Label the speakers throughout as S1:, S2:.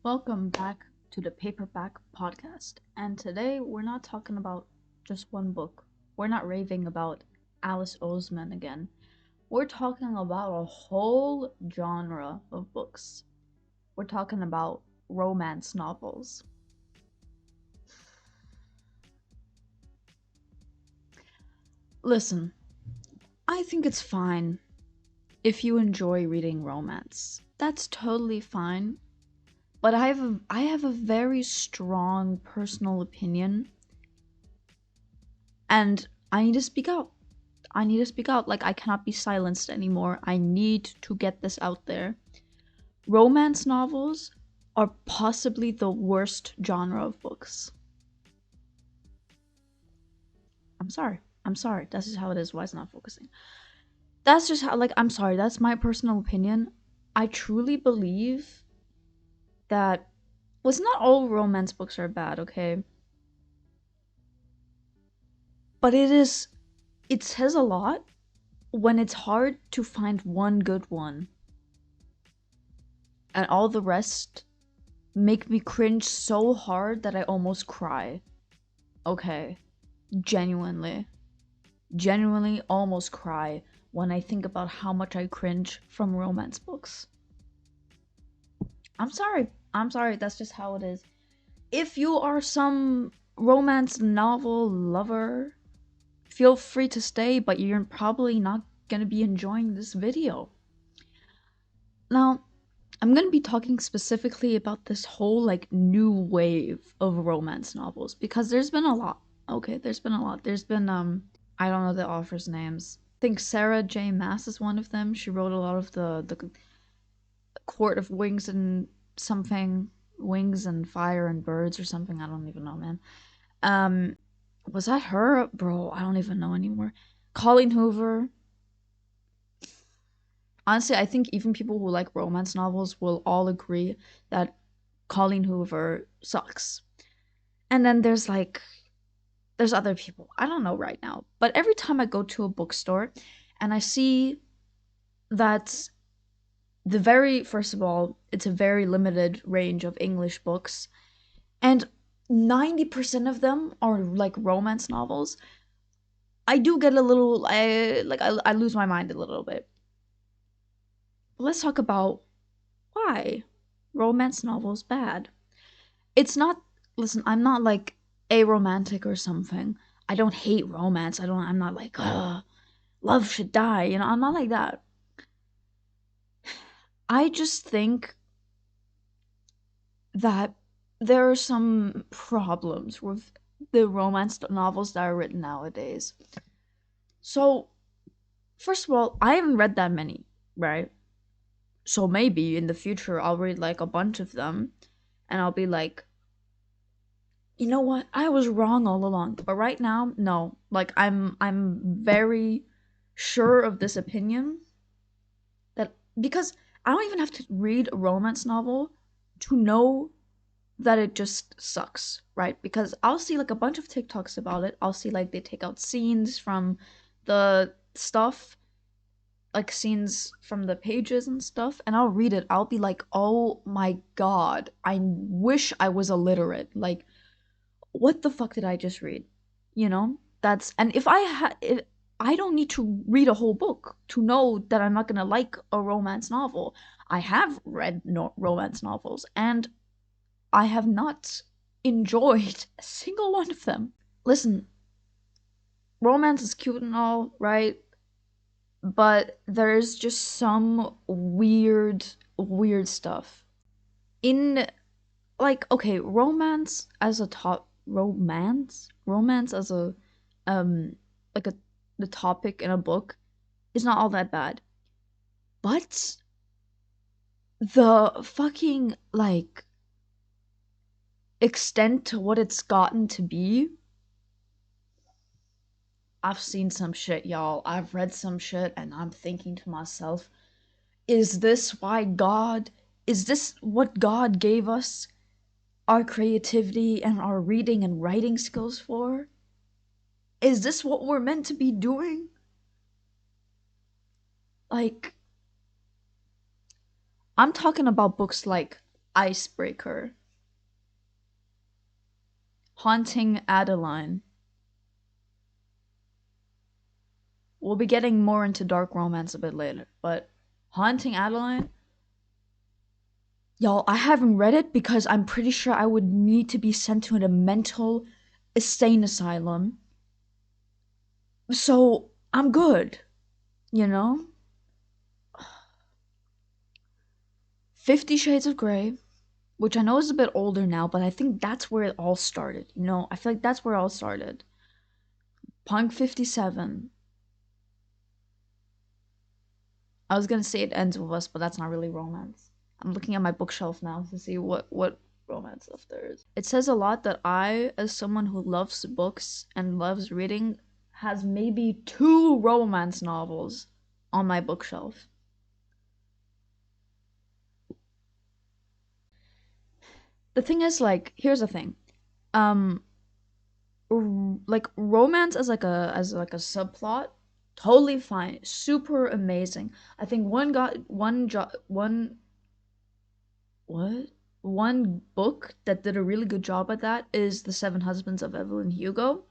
S1: Welcome back to the Paperback Podcast. And today we're not talking about just one book. We're not raving about Alice Oseman again. We're talking about a whole genre of books. We're talking about romance novels. Listen, I think it's fine if you enjoy reading romance. That's totally fine. But I have a very strong personal opinion and I need to speak out. I need to speak out. Like, I cannot be silenced anymore. I need to get this out there. Romance novels are possibly the worst genre of books. I'm sorry. I'm sorry. That's just how it is. Why is it not focusing? That's just how, like, I'm sorry. That's my personal opinion. I truly believe that, well, it's not all romance books are bad, okay? But it says a lot when it's hard to find one good one and all the rest make me cringe so hard that I almost cry. Okay. Genuinely. Genuinely almost cry when I think about how much I cringe from romance books. I'm sorry. I'm sorry. That's just how it is. If you are some romance novel lover, feel free to stay, but you're probably not gonna be enjoying this video. Now, I'm gonna be talking specifically about this whole like new wave of romance novels because there's been a lot. Okay, there's been a lot. There's been I don't know the authors' names. I think Sarah J. Maas is one of them. She wrote a lot of the Court of Wings and something, Wings and Fire and Birds or something. I don't even know, man. Um, was that her, bro? I don't even know anymore. Colleen Hoover. Honestly, I think even people who like romance novels will all agree that Colleen Hoover sucks. And then there's other people. I don't know right now. But every time I go to a bookstore and I see that the very first of all, it's a very limited range of English books and 90% of them are like romance novels. I do get a little I lose my mind a little bit. Let's talk about why romance novels bad. It's not, listen, I'm not like a romantic or something. I don't hate romance. I'm not like, love should die. I'm not like that. I just think that there are some problems with the romance novels that are written nowadays. So, first of all, I haven't read that many, right? So maybe in the future I'll read like a bunch of them and I'll be like, you know what? I was wrong all along. But right now, no. Like I'm very sure of this opinion that because I don't even have to read a romance novel to know that it just sucks, right? Because I'll see like a bunch of TikToks about it. I'll see like they take out scenes from the stuff, like scenes from the pages and stuff, and I'll read it. I'll be like, "Oh my god, I wish I was illiterate." Like, what the fuck did I just read? That's, and if I don't need to read a whole book to know that I'm not gonna like a romance novel. I have read romance novels and I have not enjoyed a single one of them. Listen, romance is cute and all, right? But there's just some weird stuff in, like, okay, romance as a um like a the topic in a book is not all that bad, but the fucking like extent to what it's gotten to be. I've seen some shit, y'all. I've read some shit and I'm thinking to myself, is this what God gave us our creativity and our reading and writing skills for? Is this what we're meant to be doing? Like, I'm talking about books like Icebreaker, Haunting Adeline. We'll be getting more into dark romance a bit later, but Haunting Adeline, y'all, I haven't read it because I'm pretty sure I would need to be sent to a mental insane asylum. So I'm good, you know? 50 Shades of Grey, which I know is a bit older now, but I think that's where it all started. You know, I feel like that's where it all started. Punk 57. I was gonna say It Ends With Us, but that's not really romance. I'm looking at my bookshelf now to see what romance stuff there is. It says a lot that I, as someone who loves books and loves reading, has maybe 2 romance novels on my bookshelf. The thing is, like, here's the thing. Um, like romance as like a subplot, totally fine, super amazing. I think what one book that did a really good job at that is The Seven Husbands of Evelyn Hugo.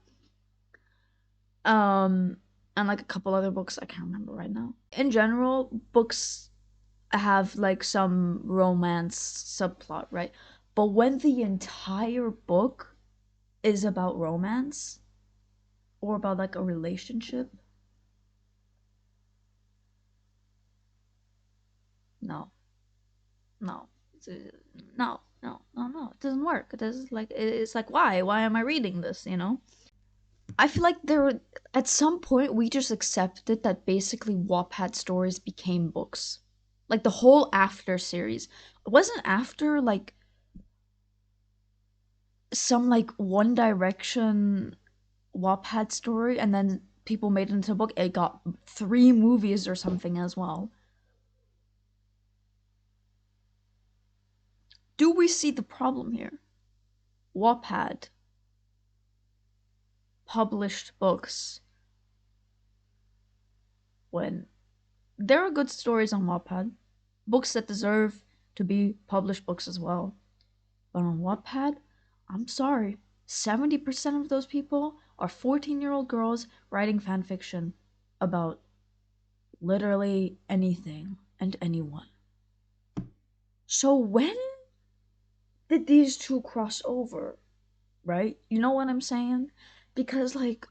S1: um and like a couple other books I can't remember right now. In general, books have like some romance subplot, right? But when the entire book is about romance or about like a relationship, no, no, no, it doesn't work. It does, like, it's like, why am I reading this, you know? I feel like at some point we just accepted that basically Wattpad stories became books. Like the whole After series. It wasn't After like some like One Direction Wattpad story and then people made it into a book. It got 3 movies or something as well. Do we see the problem here? Wattpad published books when there are good stories on Wattpad, books that deserve to be published books as well. But on Wattpad, I'm sorry, 70% of those people are 14-year-old girls writing fan fiction about literally anything and anyone. So when did these two cross over, right? You know what I'm saying? Because like,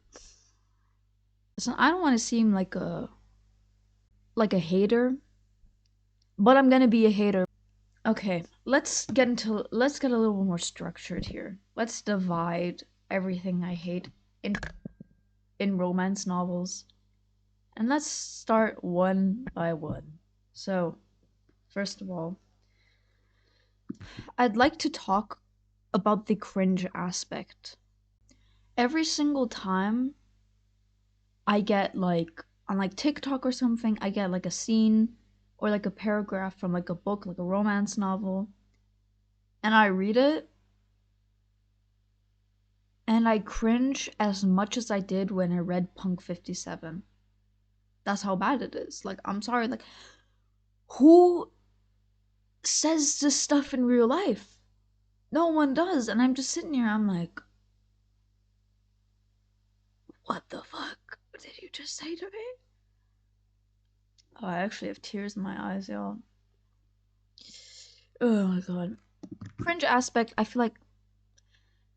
S1: listen, I don't want to seem like a hater, but I'm gonna be a hater. Okay, let's get a little more structured here. Let's divide everything I hate in romance novels. And let's start one by one. So, first of all, I'd like to talk about the cringe aspect. Every single time I get like on like TikTok or something, I get like a scene or like a paragraph from like a book, like a romance novel, and I read it and I cringe as much as I did when I read Punk 57. That's how bad it is. Like, I'm sorry, like, who says this stuff in real life? No one does. And I'm just sitting here, I'm like, what the fuck did you just say to me? Oh, I actually have tears in my eyes, y'all. Oh my god. Cringe aspect, I feel like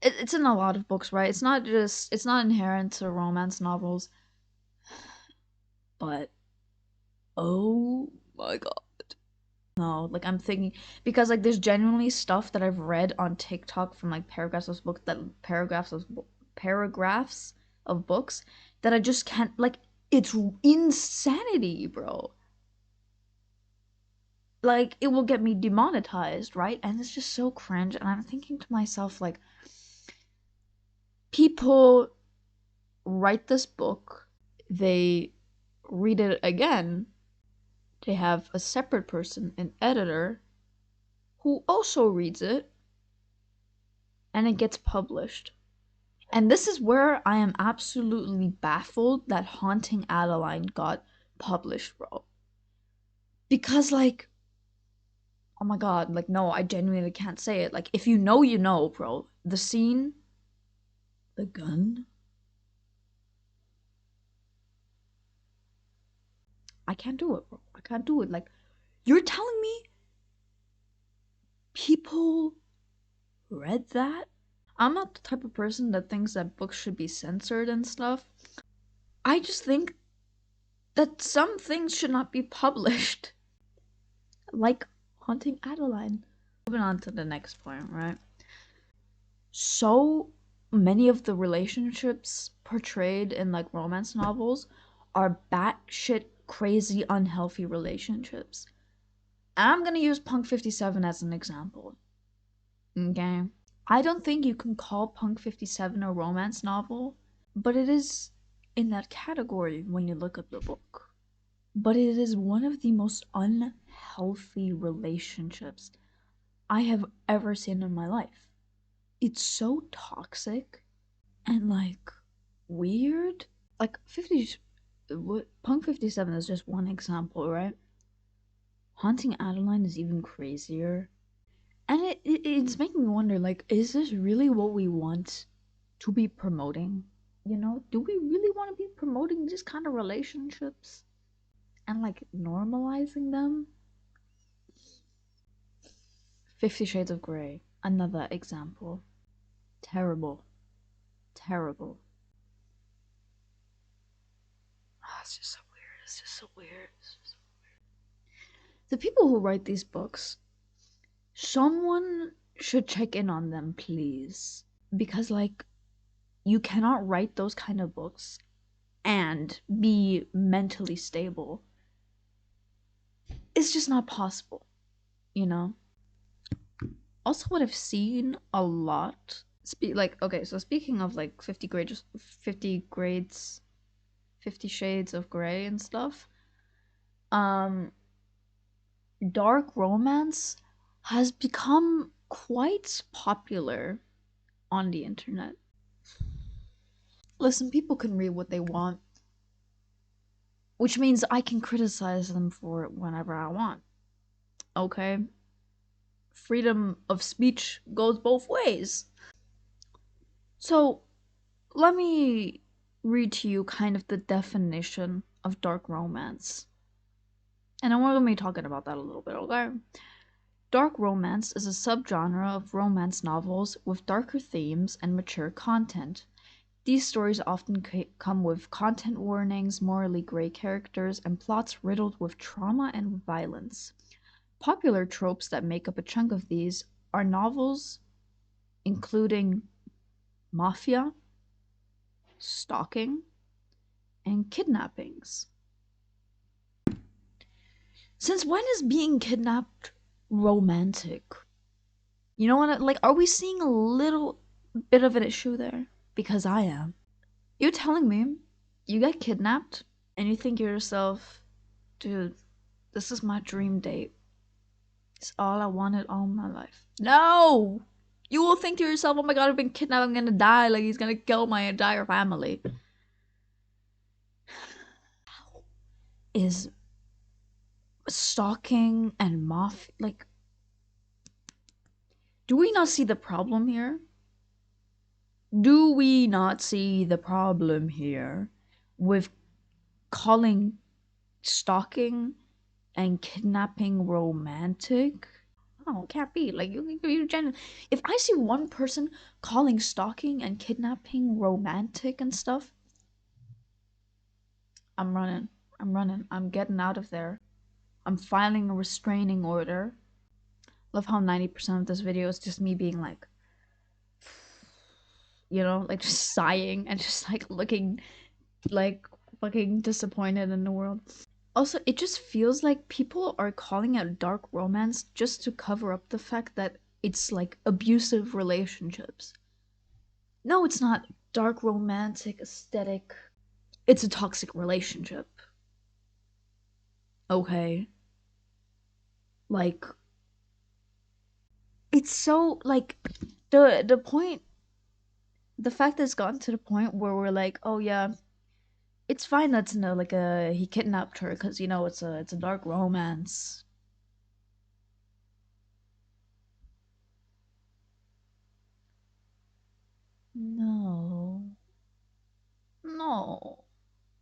S1: it's in a lot of books, right? It's not inherent to romance novels, but oh my god. No, like I'm thinking because like there's genuinely stuff that I've read on TikTok from like paragraphs of books that I just can't, like, it's insanity, bro. Like it will get me demonetized, right? And it's just so cringe and I'm thinking to myself like people write this book, they read it again, they have a separate person, an editor, who also reads it, and it gets published. And this is where I am absolutely baffled that Haunting Adeline got published, bro. Because, like, Oh my god, like no, I genuinely can't say it. Like if you know, you know, bro. The scene, the gun. I can't do it, bro. I can't do it. Like you're telling me people read that? I'm not the type of person that thinks that books should be censored and stuff. I just think that some things should not be published. Like Haunting Adeline. Moving on to the next point, right? So many of the relationships portrayed in like romance novels are batshit crazy unhealthy relationships. And I'm gonna use Punk 57 as an example. Okay. I don't think you can call Punk 57 a romance novel, but it is in that category when you look at the book. But it is one of the most unhealthy relationships I have ever seen in my life. It's so toxic and like weird. Like 50 Punk 57 is just one example, right? Haunting Adeline is even crazier. And it's making me wonder, like, is this really what we want to be promoting? You know, do we really want to be promoting these kind of relationships and like normalizing them? 50 Shades of Grey, another example. Terrible. Terrible. Ah, it's just so weird. It's just so weird. The people who write these books, someone should check in on them, please. Because, like, you cannot write those kind of books and be mentally stable. It's just not possible, you know? Also, what I've seen a lot, like, okay, so speaking of like 50 Shades of Grey and stuff, um, dark romance has become quite popular on the internet. Listen, people can read what they want, which means I can criticize them for it whenever I want. Okay? Freedom of speech goes both ways. So, let me read to you kind of the definition of dark romance. And then we're going to be talking about that a little bit, okay? Dark romance is a subgenre of romance novels with darker themes and mature content. These stories often come with content warnings, morally gray characters, and plots riddled with trauma and violence. Popular tropes that make up a chunk of these are novels including mafia, stalking, and kidnappings. Since when is being kidnapped romantic? You know what? Like, are we seeing a little bit of an issue there? Because I am. You're telling me you get kidnapped and you think to yourself, dude, this is my dream date. It's all I wanted all my life. No! You will think to yourself, oh my god, I've been kidnapped, I'm gonna die, like he's gonna kill my entire family. Is stalking and like, do we not see the problem here? Do we not see the problem here with calling stalking and kidnapping romantic? Oh, it can't be. Like if I see one person calling stalking and kidnapping romantic and stuff, I'm running. I'm running. I'm getting out of there. I'm filing a restraining order. Love how 90% of this video is just me being like, you know, like just sighing and just like looking like fucking disappointed in the world. Also, it just feels like people are calling out dark romance just to cover up the fact that it's like abusive relationships. No, it's not dark romantic aesthetic. It's a toxic relationship. Okay. Like it's so like the point the fact that it's gotten to the point where we're like, oh yeah, it's fine that's no like he kidnapped her because you know it's a dark romance.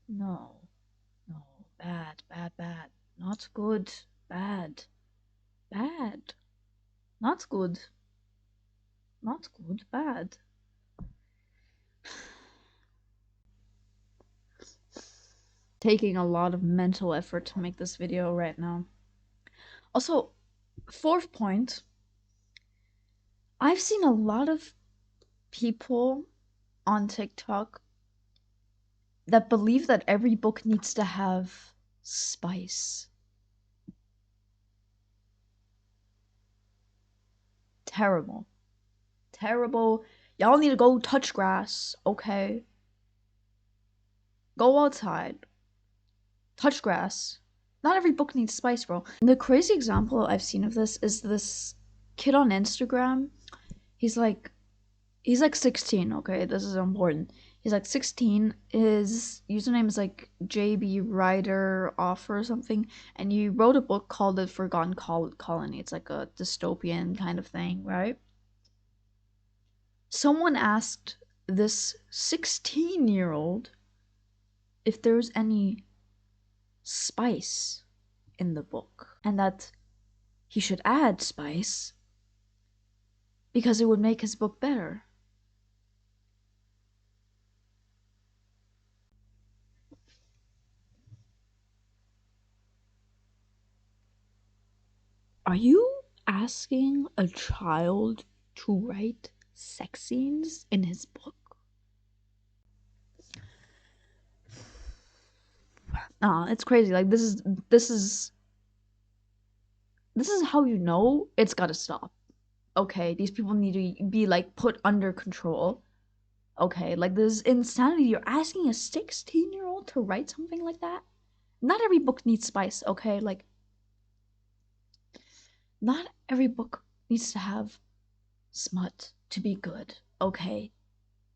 S1: No. No. Bad, bad, bad. Not good. Bad. Bad. Not good. Not good. Bad. Taking a lot of mental effort to make this video right now. Also, fourth point, I've seen a lot of people on TikTok that believe that every book needs to have spice. Terrible. Terrible. Y'all need to go touch grass, okay? Go outside. Touch grass. Not every book needs spice, bro. And the crazy example I've seen of this is this kid on Instagram. He's like 16, okay? This is important. He's like 16. His username is like JB Writer Offer or something. And he wrote a book called The Forgotten Colony. It's like a dystopian kind of thing, right? Someone asked this 16-year-old if there's any spice in the book and that he should add spice because it would make his book better. Are you asking a child to write sex scenes in his book? Nah, it's crazy. Like this is how you know it's gotta stop. Okay, these people need to be like put under control. Okay, like this is insanity. You're asking a 16-year-old to write something like that? Not every book needs spice, okay? Like not every book needs to have smut to be good, okay?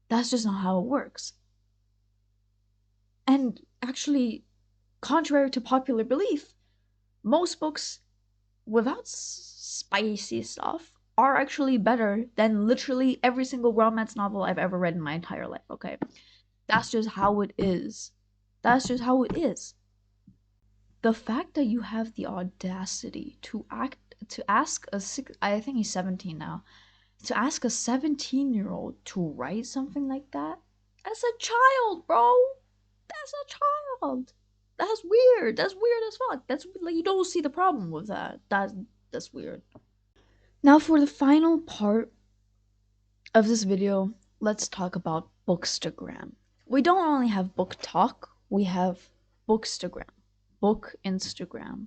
S1: That's just not how it works. And actually, contrary to popular belief, most books without spicy stuff are actually better than literally every single romance novel I've ever read in my entire life, okay? That's just how it is. That's just how it is. The fact that you have the audacity to ask I think he's 17 now, to ask a 17-year-old to write something like that, as a child, bro. That's a child. That's weird. That's weird as fuck. That's like you don't see the problem with that. That's weird. Now for the final part of this video, let's talk about Bookstagram. We don't only have book talk, we have Bookstagram. Book Instagram.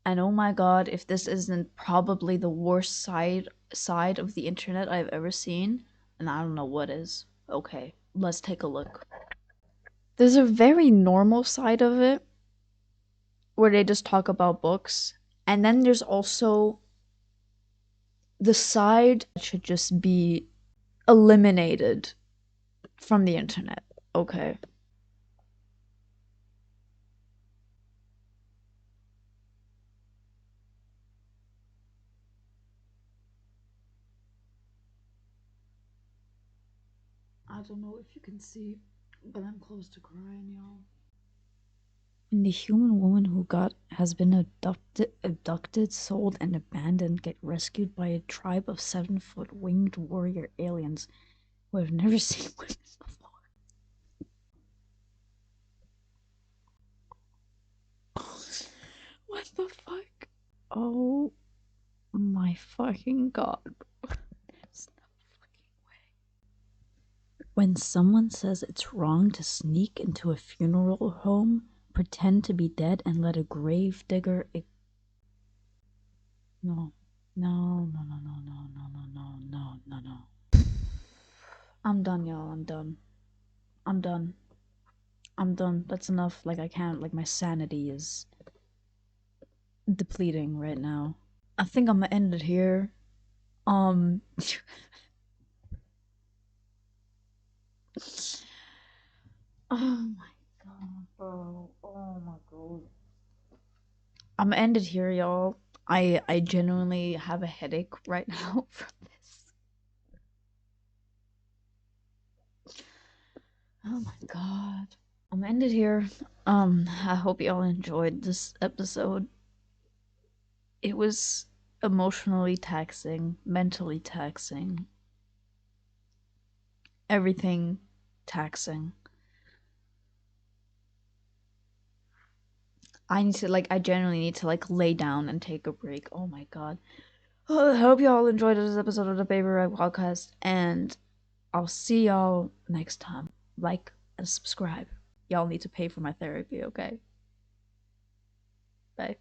S1: And oh my god, if this isn't probably the worst side of the internet I've ever seen, and I don't know what is. Okay, let's take a look. There's a very normal side of it where they just talk about books, and then there's also the side that should just be eliminated from the internet. Okay. I don't know if you can see, but I'm close to crying, y'all. When the human woman who has been abducted, sold, and abandoned get rescued by a tribe of 7-foot winged warrior aliens who have never seen women before. What the fuck? Oh my fucking god. There's no fucking way. When someone says it's wrong to sneak into a funeral home, pretend to be dead, and let a grave digger. No. No, no, no, no, no, no, no, no, no, no, no. I'm done, y'all. I'm done. I'm done. I'm done. That's enough. Like, I can't. Like, my sanity is depleting right now. I think I'm gonna end it here. Um. Oh my god, bro. Oh my god. I'm gonna end it here, y'all. I genuinely have a headache right now from this. Oh my god. I'm ended here. I hope y'all enjoyed this episode. It was emotionally taxing, mentally taxing, everything taxing. I genuinely need to like lay down and take a break. Oh my god. I hope y'all enjoyed this episode of the Baby Rag Podcast, and I'll see y'all next time. Like and subscribe. Y'all need to pay for my therapy, okay? Bye.